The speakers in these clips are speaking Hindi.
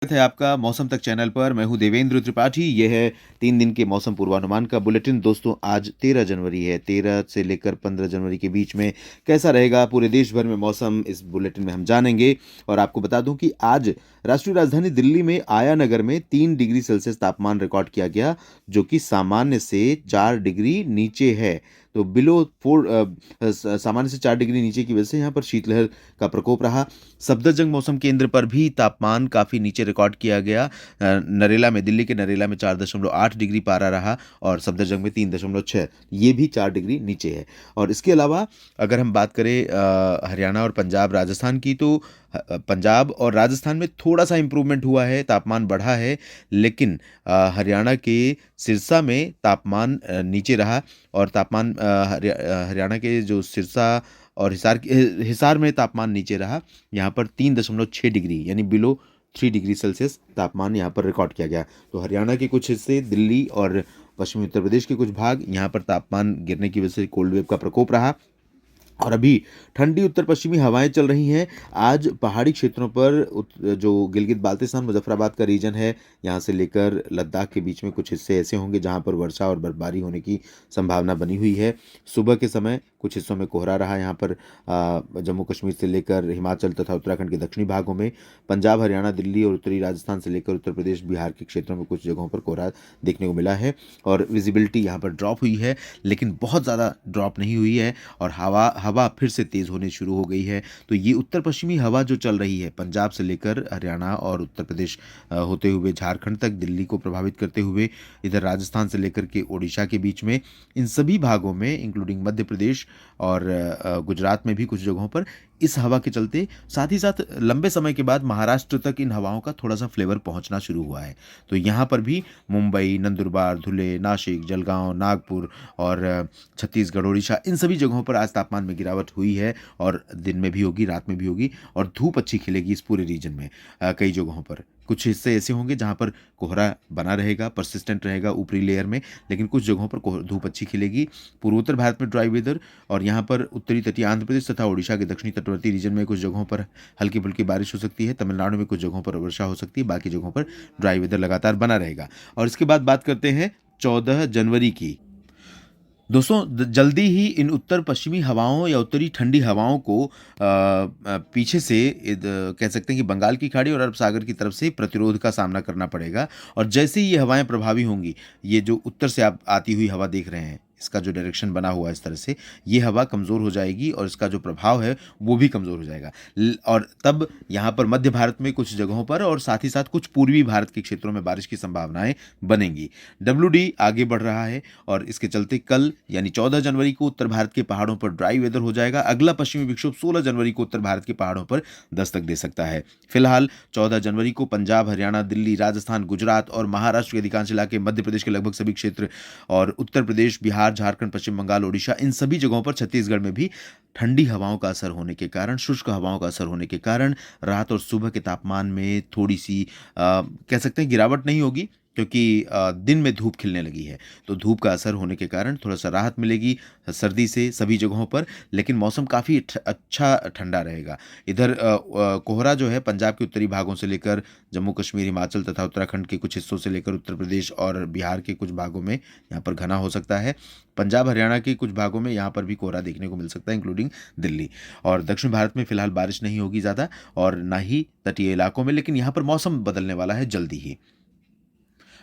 स्वागत है आपका मौसम तक चैनल पर। मैं हूं देवेंद्र त्रिपाठी। ये है 3 दिन के मौसम पूर्वानुमान का बुलेटिन। दोस्तों, आज 13 जनवरी है। 13 से लेकर 15 जनवरी के बीच में कैसा रहेगा पूरे देश भर में मौसम, इस बुलेटिन में हम जानेंगे। और आपको बता दूं कि आज राष्ट्रीय राजधानी दिल्ली में आया नगर में 3 डिग्री सेल्सियस तापमान रिकॉर्ड किया गया, जो कि सामान्य से 4 डिग्री नीचे है। तो बिलो 4 सामान्य से 4 डिग्री नीचे की वजह से यहाँ पर शीतलहर का प्रकोप रहा। सफदरजंग मौसम केंद्र पर भी तापमान काफ़ी नीचे रिकॉर्ड किया गया। नरेला में, दिल्ली के नरेला में 4.8 डिग्री पारा रहा और सफदरजंग में 3.6, ये भी 4 डिग्री नीचे है। और इसके अलावा अगर हम बात करें हरियाणा और पंजाब राजस्थान की, तो पंजाब और राजस्थान में थोड़ा सा इम्प्रूवमेंट हुआ है, तापमान बढ़ा है। लेकिन हरियाणा के सिरसा में तापमान नीचे रहा और तापमान हरियाणा के जो सिरसा और हिसार में तापमान नीचे रहा। यहाँ पर 3.6 डिग्री यानी बिलो 3 डिग्री सेल्सियस तापमान यहाँ पर रिकॉर्ड किया गया। तो हरियाणा के कुछ हिस्से, दिल्ली और पश्चिमी उत्तर प्रदेश के कुछ भाग, यहाँ पर तापमान गिरने की वजह से कोल्ड वेव का प्रकोप रहा। और अभी ठंडी उत्तर पश्चिमी हवाएं चल रही हैं। आज पहाड़ी क्षेत्रों पर जो गिलगित बाल्टिस्तान मुजफ्फराबाद का रीजन है, यहाँ से लेकर लद्दाख के बीच में कुछ हिस्से ऐसे होंगे जहाँ पर वर्षा और बर्फबारी होने की संभावना बनी हुई है। सुबह के समय कुछ हिस्सों में कोहरा रहा। यहाँ पर जम्मू कश्मीर से लेकर हिमाचल तथा उत्तराखंड के दक्षिणी भागों में, पंजाब, हरियाणा, दिल्ली और उत्तरी राजस्थान से लेकर उत्तर प्रदेश, बिहार के क्षेत्रों में कुछ जगहों पर कोहरा देखने को मिला है। और विजिबिलिटी यहाँ पर ड्रॉप हुई है, लेकिन बहुत ज़्यादा ड्रॉप नहीं हुई है। और हवा हवा फिर से तेज़ होने शुरू हो गई है। तो ये उत्तर पश्चिमी हवा जो चल रही है, पंजाब से लेकर हरियाणा और उत्तर प्रदेश होते हुए झारखंड तक, दिल्ली को प्रभावित करते हुए इधर राजस्थान से लेकर के ओडिशा के बीच में, इन सभी भागों में इंक्लूडिंग मध्य प्रदेश और गुजरात में भी कुछ जगहों पर इस हवा के चलते, साथ ही साथ लंबे समय के बाद महाराष्ट्र तक इन हवाओं का थोड़ा सा फ्लेवर पहुंचना शुरू हुआ है। तो यहाँ पर भी मुंबई, नंदुरबार, धुले, नासिक, जलगांव, नागपुर और छत्तीसगढ़, उड़ीसा, इन सभी जगहों पर आज तापमान में गिरावट हुई है और दिन में भी होगी, रात में भी होगी। और धूप अच्छी खिलेगी इस पूरे रीजन में। कई जगहों पर कुछ हिस्से ऐसे होंगे जहां पर कोहरा बना रहेगा, परसिस्टेंट रहेगा ऊपरी लेयर में, लेकिन कुछ जगहों पर धूप अच्छी खिलेगी। पूर्वोत्तर भारत में ड्राई वेदर, और यहाँ पर उत्तरी तटीय आंध्र प्रदेश तथा ओडिशा के दक्षिणी तटवर्ती रीजन में कुछ जगहों पर हल्की फुल्की बारिश हो सकती है। तमिलनाडु में कुछ जगहों पर वर्षा हो सकती है। बाकी जगहों पर ड्राई वेदर लगातार बना रहेगा। और इसके बाद बात करते हैं 14 जनवरी की। दोस्तों, जल्दी ही इन उत्तर पश्चिमी हवाओं या उत्तरी ठंडी हवाओं को पीछे से कह सकते हैं कि बंगाल की खाड़ी और अरब सागर की तरफ से प्रतिरोध का सामना करना पड़ेगा। और जैसे ही ये हवाएं प्रभावी होंगी, ये जो उत्तर से आप आती हुई हवा देख रहे हैं, इसका जो डायरेक्शन बना हुआ है इस तरह से, ये हवा कमज़ोर हो जाएगी और इसका जो प्रभाव है वो भी कमज़ोर हो जाएगा। और तब यहाँ पर मध्य भारत में कुछ जगहों पर और साथ ही साथ कुछ पूर्वी भारत के क्षेत्रों में बारिश की संभावनाएं बनेंगी। WD आगे बढ़ रहा है और इसके चलते कल यानी 14 जनवरी को उत्तर भारत के पहाड़ों पर ड्राई वेदर हो जाएगा। अगला पश्चिमी विक्षोभ 16 जनवरी को उत्तर भारत के पहाड़ों पर दस्तक दे सकता है। फिलहाल 14 जनवरी को पंजाब, हरियाणा, दिल्ली, राजस्थान, गुजरात और महाराष्ट्र के अधिकांश इलाके, मध्य प्रदेश के लगभग सभी क्षेत्र और उत्तर प्रदेश, बिहार, झारखंड, पश्चिम बंगाल, ओडिशा, इन सभी जगहों पर, छत्तीसगढ़ में भी ठंडी हवाओं का असर होने के कारण, शुष्क हवाओं का असर होने के कारण रात और सुबह के तापमान में थोड़ी सी कह सकते हैं गिरावट नहीं होगी, क्योंकि दिन में धूप खिलने लगी है। तो धूप का असर होने के कारण थोड़ा सा राहत मिलेगी सर्दी से सभी जगहों पर, लेकिन मौसम काफ़ी अच्छा ठंडा रहेगा। इधर कोहरा जो है पंजाब के उत्तरी भागों से लेकर जम्मू कश्मीर, हिमाचल तथा उत्तराखंड के कुछ हिस्सों से लेकर उत्तर प्रदेश और बिहार के कुछ भागों में यहाँ पर घना हो सकता है। पंजाब, हरियाणा के कुछ भागों में यहाँ पर भी कोहरा देखने को मिल सकता है, इंक्लूडिंग दिल्ली। और दक्षिण भारत में फिलहाल बारिश नहीं होगी ज़्यादा, और ना ही तटीय इलाकों में, लेकिन यहाँ पर मौसम बदलने वाला है जल्दी ही।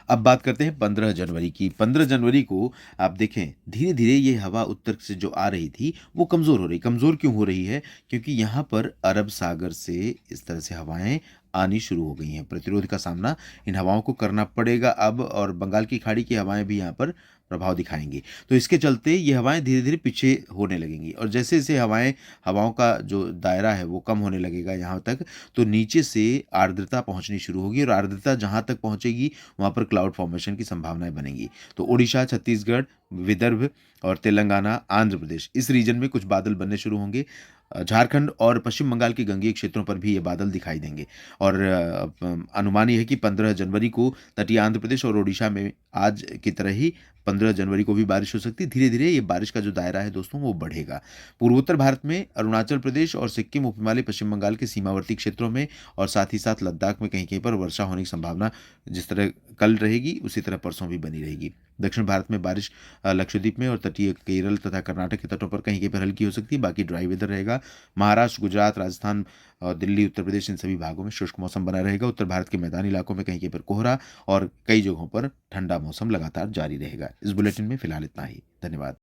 अब बात करते हैं 15 जनवरी की। 15 जनवरी को आप देखें, धीरे धीरे ये हवा उत्तर से जो आ रही थी वो कमज़ोर हो रही। कमज़ोर क्यों हो रही है? क्योंकि यहाँ पर अरब सागर से इस तरह से हवाएं आनी शुरू हो गई हैं। प्रतिरोध का सामना इन हवाओं को करना पड़ेगा अब, और बंगाल की खाड़ी की हवाएं भी यहाँ पर प्रभाव दिखाएंगी। तो इसके चलते ये हवाएं धीरे धीरे पीछे होने लगेंगी, और जैसे जैसे हवाओं का जो दायरा है वो कम होने लगेगा यहाँ तक, तो नीचे से आर्द्रता पहुँचनी शुरू होगी, और आर्द्रता जहाँ तक पहुँचेगी वहाँ पर क्लाउड फॉर्मेशन की संभावनाएं बनेंगी। तो उड़ीसा, छत्तीसगढ़, विदर्भ और तेलंगाना, आंध्र प्रदेश, इस रीजन में कुछ बादल बनने शुरू होंगे। झारखंड और पश्चिम बंगाल के गंगेय क्षेत्रों पर भी ये बादल दिखाई देंगे और अनुमान ये है कि 15 जनवरी को तटीय आंध्र प्रदेश और ओडिशा में आज की तरह ही 15 जनवरी को भी बारिश हो सकती है। धीरे-धीरे ये बारिश का जो दायरा है दोस्तों वो बढ़ेगा। पूर्वोत्तर भारत में अरुणाचल प्रदेश और सिक्किम, उप-हिमालय, पश्चिम बंगाल के सीमावर्ती क्षेत्रों में और साथ ही साथ लद्दाख में कहीं-कहीं पर वर्षा होने की संभावना जिस तरह कल रहेगी, उसी तरह परसों भी बनी रहेगी। दक्षिण भारत में बारिश लक्षद्वीप में और तटीय केरल तथा कर्नाटक के तटों पर कहीं-कहीं पर हल्की हो सकती है, बाकी ड्राई वेदर रहेगा। महाराष्ट्र, गुजरात, राजस्थान, दिल्ली, उत्तर प्रदेश इन सभी भागों में शुष्क मौसम बना रहेगा। उत्तर भारत के मैदानी इलाकों में कहीं-कहीं पर कोहरा और कई जगहों पर ठंडा मौसम लगातार जारी रहेगा। इस बुलेटिन में फिलहाल इतना ही। धन्यवाद।